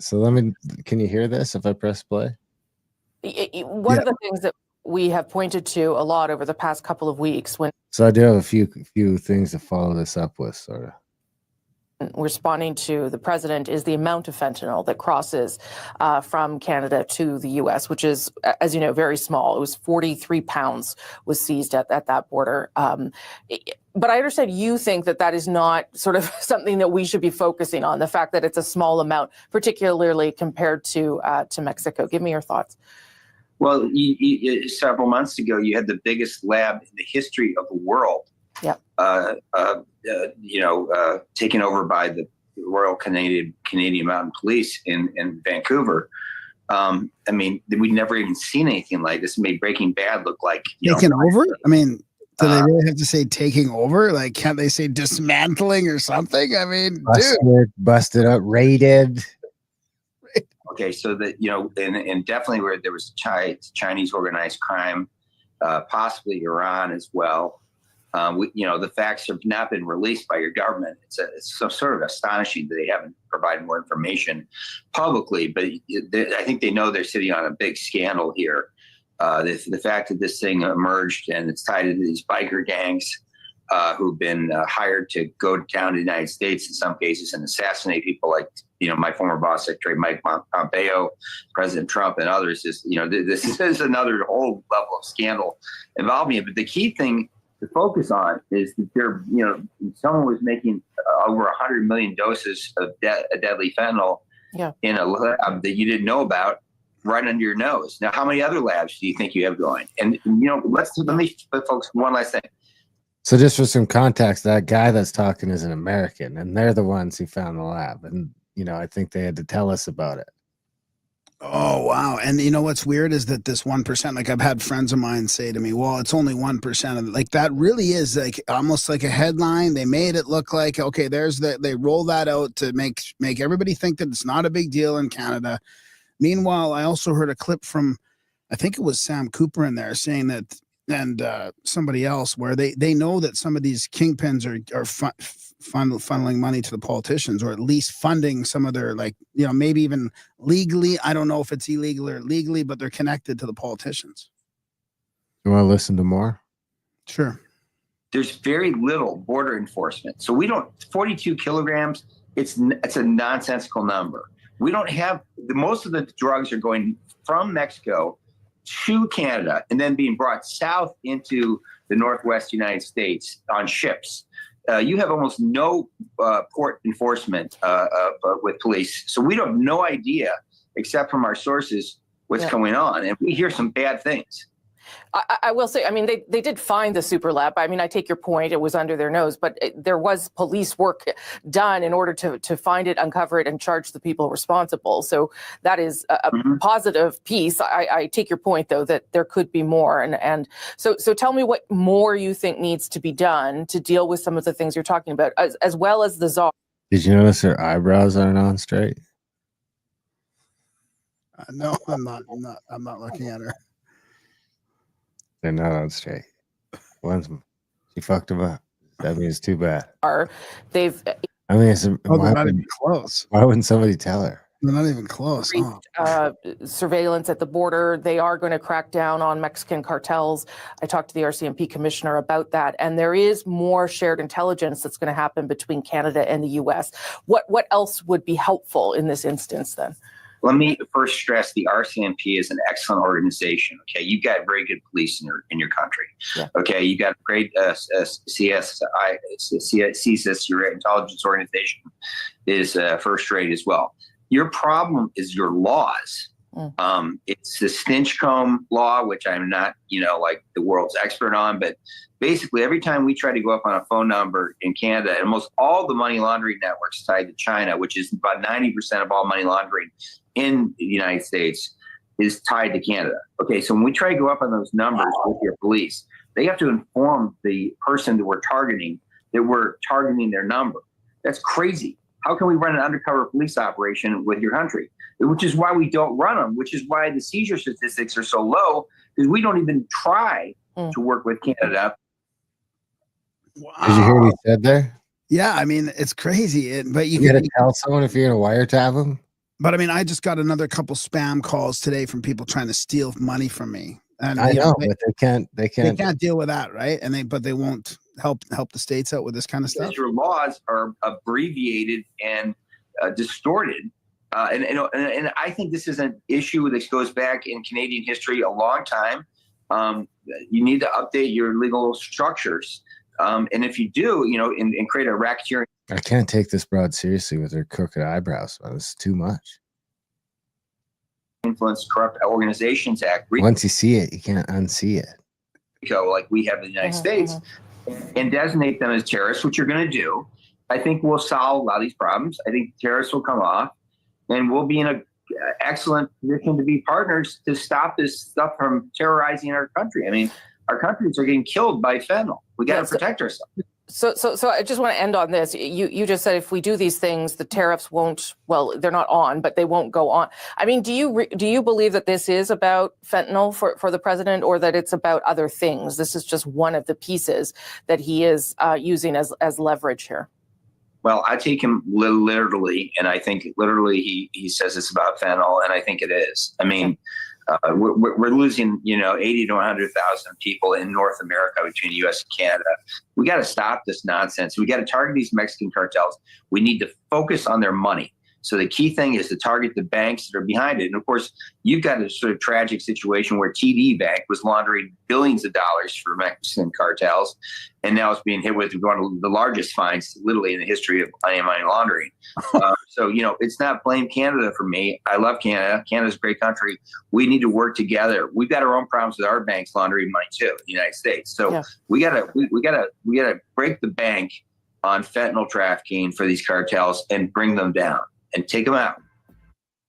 So can you hear this if I press play? One of the things that we have pointed to a lot over the past couple of weeks So I do have a few things to follow this up with, sort of. Responding to the president is the amount of fentanyl that crosses from Canada to the U.S., which is, as you know, very small. It was 43 pounds was seized at that border. But I understand you think that is not sort of something that we should be focusing on, the fact that it's a small amount, particularly compared to Mexico. Give me your thoughts. Well, several months ago, you had the biggest lab in the history of the world. Yeah. Taken over by the Royal Canadian Mounted Police in Vancouver. I mean, we'd never even seen anything like this. It made Breaking Bad look like taken over. I mean, do they really have to say taking over? Like, can't they say dismantling or something? I mean, busted up, raided. Okay, so that and definitely where there was Chinese organized crime, possibly Iran as well. The facts have not been released by your government. It's so sort of astonishing that they haven't provided more information publicly, but I think they know they're sitting on a big scandal here. The fact that this thing emerged and it's tied into these biker gangs who've been hired to go down to the United States in some cases and assassinate people like, my former boss, Secretary Mike Pompeo, President Trump, and others. This is another whole level of scandal involving it. But the key thing to focus on is that someone was making over 100 million doses of deadly fentanyl in a lab that you didn't know about right under your nose. Now, how many other labs do you think you have going? And let me put folks one last thing. So just for some context, that guy that's talking is an American, and they're the ones who found the lab. And I think they had to tell us about it. Oh, wow. And what's weird is that this 1%, like I've had friends of mine say to me, well, it's only 1% of it. Like that really is like almost like a headline. They made it look like, okay, they roll that out to make everybody think that it's not a big deal in Canada. Meanwhile, I also heard a clip from, I think it was Sam Cooper in there saying that, and somebody else, where they know that some of these kingpins are funneling money to the politicians, or at least funding some of their, maybe even legally. I don't know if it's illegal or legally, but they're connected to the politicians. You want to listen to more? Sure. There's very little border enforcement. So 42 kilograms, it's a nonsensical number. We don't have, most of the drugs are going from Mexico to Canada and then being brought south into the Northwest United States on ships. You have almost no port enforcement with police. So we have no idea, except from our sources, what's going on. And we hear some bad things. I will say, I mean, they did find the super lab. I mean, I take your point. It was under their nose, but there was police work done in order to find it, uncover it, and charge the people responsible. So that is a positive piece. I take your point, though, that there could be more. And so tell me what more you think needs to be done to deal with some of the things you're talking about, as well as the czar. Did you notice her eyebrows aren't on straight? No, I'm not looking at her. They're not on straight. She fucked them up. That means too bad. They're not even close. Why wouldn't somebody tell her? They're not even close. Surveillance at the border. They are going to crack down on Mexican cartels. I talked to the RCMP commissioner about that, and there is more shared intelligence that's going to happen between Canada and the U.S. What else would be helpful in this instance then? Let me first stress the RCMP is an excellent organization. Okay, you've got very good police in your country. Yeah. Okay, you got great CSIS, your intelligence organization is first rate as well. Your problem is your laws. It's the Stinchcomb law, which I'm not, like the world's expert on, but basically every time we try to go up on a phone number in Canada, and almost all the money laundering networks tied to China, which is about 90% of all money laundering in the United States, is tied to Canada. Okay, so when we try to go up on those numbers with your police, they have to inform the person that we're targeting their number. That's crazy. How can we run an undercover police operation with your country? Which is why we don't run them, which is why the seizure statistics are so low, because we don't even try to work with Canada. Wow. Did you hear what he said there? Yeah, I mean, it's crazy. But you got to tell someone if you're going to wiretap them? But I mean, I just got another couple spam calls today from people trying to steal money from me. And I you know, they, but they can't deal with that, right? And they won't help the states out with this kind of stuff. Because your laws are abbreviated and distorted. And I think this is an issue that goes back in Canadian history a long time. You need to update your legal structures. And if you do, and create a racketeering. I can't take this broad seriously with her crooked eyebrows. It's too much. Influence Corrupt Organizations Act. Once you see it, you can't unsee it. Like we have in the United States, and designate them as terrorists, which you're going to do. I think we'll solve a lot of these problems. I think terrorists will come off, and we'll be in an excellent position to be partners to stop this stuff from terrorizing our country. I mean, our countries are getting killed by fentanyl. We got to protect ourselves. So I just want to end on this. You just said if we do these things, the tariffs won't. Well, they're not on, but they won't go on. I mean, do you believe that this is about fentanyl for the president, or that it's about other things? This is just one of the pieces that he is using as leverage here. Well, I take him literally, and I think literally he says it's about fentanyl, and I think it is. I mean. We're losing, 80 to 100,000 people in North America between the U.S. and Canada. We got to stop this nonsense. We got to target these Mexican cartels. We need to focus on their money. So the key thing is to target the banks that are behind it. And of course, you've got a sort of tragic situation where TD Bank was laundering billions of dollars for Mexican cartels, and now it's being hit with one of the largest fines, literally in the history of money laundering. So it's not blame Canada for me. I love Canada. Canada's a great country. We need to work together. We've got our own problems with our banks laundering money too, in the United States. So we gotta break the bank on fentanyl trafficking for these cartels and bring them down and take them out.